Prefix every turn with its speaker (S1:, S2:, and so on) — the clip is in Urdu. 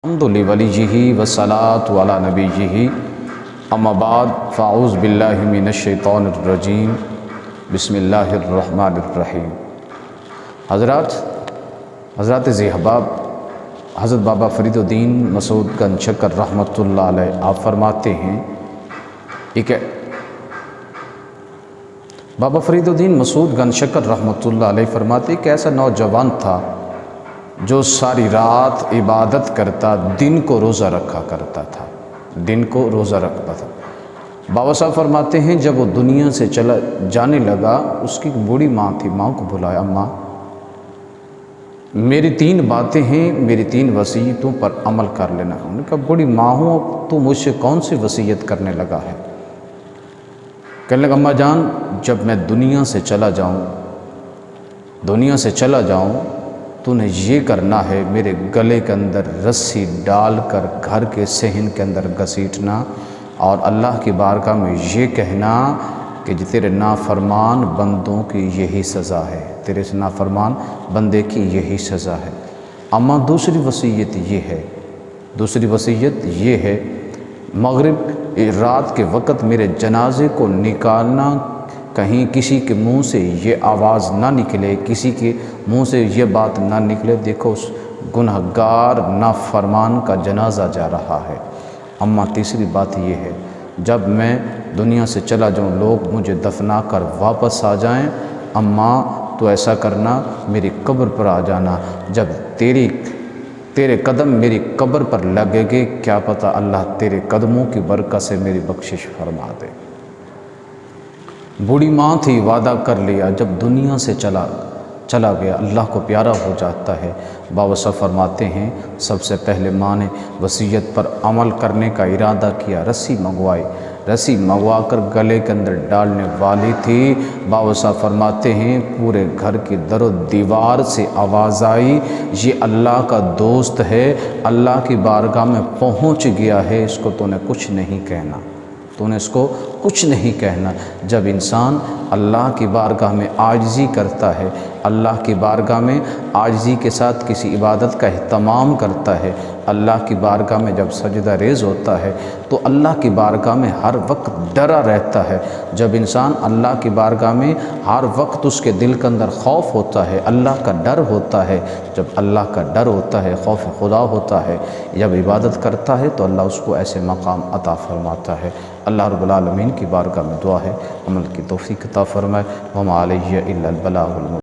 S1: الحمد لولیہ والصلاۃ علی نبیہ اما بعد فاعوذ باللہ من الشیطان الرجیم بسم اللہ الرحمن الرحیم۔ حضرات ذی احباب، حضرت بابا فرید الدین مسعود گنج شکر رحمۃ اللہ علیہ آپ فرماتے ہیں بابا فرید الدین مسعود گنج شکر رحمۃ اللہ علیہ فرماتے کہ ایسا نوجوان تھا جو ساری رات عبادت کرتا، دن کو روزہ رکھا کرتا تھا، دن کو روزہ رکھتا تھا۔ بابا صاحب فرماتے ہیں جب وہ دنیا سے چلا جانے لگا، اس کی بوڑھی ماں تھی، ماں کو بلایا، اماں میری 3 باتیں ہیں، میری 3 وصیتوں پر عمل کر لینا۔ انہوں نے کہا بوڑھی ماں ہوں تو مجھ سے کون سی وصیت کرنے لگا ہے؟ کہنے لگا اماں جان، جب میں دنیا سے چلا جاؤں تو نے یہ کرنا ہے، میرے گلے کے اندر رسی ڈال کر گھر کے صحن کے اندر گھسیٹنا اور اللہ کی بارگاہ میں یہ کہنا کہ تیرے نافرمان بندوں کی یہی سزا ہے، تیرے سے نافرمان بندے کی یہی سزا ہے۔ اما دوسری وصیت یہ ہے مغرب رات کے وقت میرے جنازے کو نکالنا، کہیں کسی کے منہ سے یہ آواز نہ نکلے، کسی کے منہ سے یہ بات نہ نکلے، دیکھو اس گنہگار نافرمان کا جنازہ جا رہا ہے۔ اما تیسری بات یہ ہے جب میں دنیا سے چلا جاؤں، لوگ مجھے دفنا کر واپس آ جائیں، اما تو ایسا کرنا میری قبر پر آ جانا، جب تیرے قدم میری قبر پر لگے گے، کیا پتہ اللہ تیرے قدموں کی برکت سے میری بخشش فرما دے۔ بوڑھی ماں تھی، وعدہ کر لیا، جب دنیا سے چلا گیا اللہ کو پیارا ہو جاتا ہے۔ بابا صاحب فرماتے ہیں سب سے پہلے ماں نے وصیت پر عمل کرنے کا ارادہ کیا، رسی منگوا کر گلے کے اندر ڈالنے والی تھی۔ بابا صاحب فرماتے ہیں پورے گھر کی در و دیوار سے آواز آئی، یہ اللہ کا دوست ہے، اللہ کی بارگاہ میں پہنچ گیا ہے، اس کو تو نے کچھ نہیں کہنا، جب انسان اللہ کی بارگاہ میں عاجزی کرتا ہے، اللہ کی بارگاہ میں عاجزی کے ساتھ کسی عبادت کا اہتمام کرتا ہے، اللہ کی بارگاہ میں جب سجدہ ریز ہوتا ہے تو اللہ کی بارگاہ میں ہر وقت ڈرا رہتا ہے۔ جب انسان اللہ کی بارگاہ میں ہر وقت اس کے دل کے اندر خوف ہوتا ہے، اللہ کا ڈر ہوتا ہے، جب اللہ کا ڈر ہوتا ہے، خوف خدا ہوتا ہے، جب عبادت کرتا ہے تو اللہ اس کو ایسے مقام عطا فرماتا ہے۔ اللہ رب العالمین کی بارگاہ میں دعا ہے عمل کی توفیق عطا فرمائے۔ وما علیہ الا البلاغ المبین۔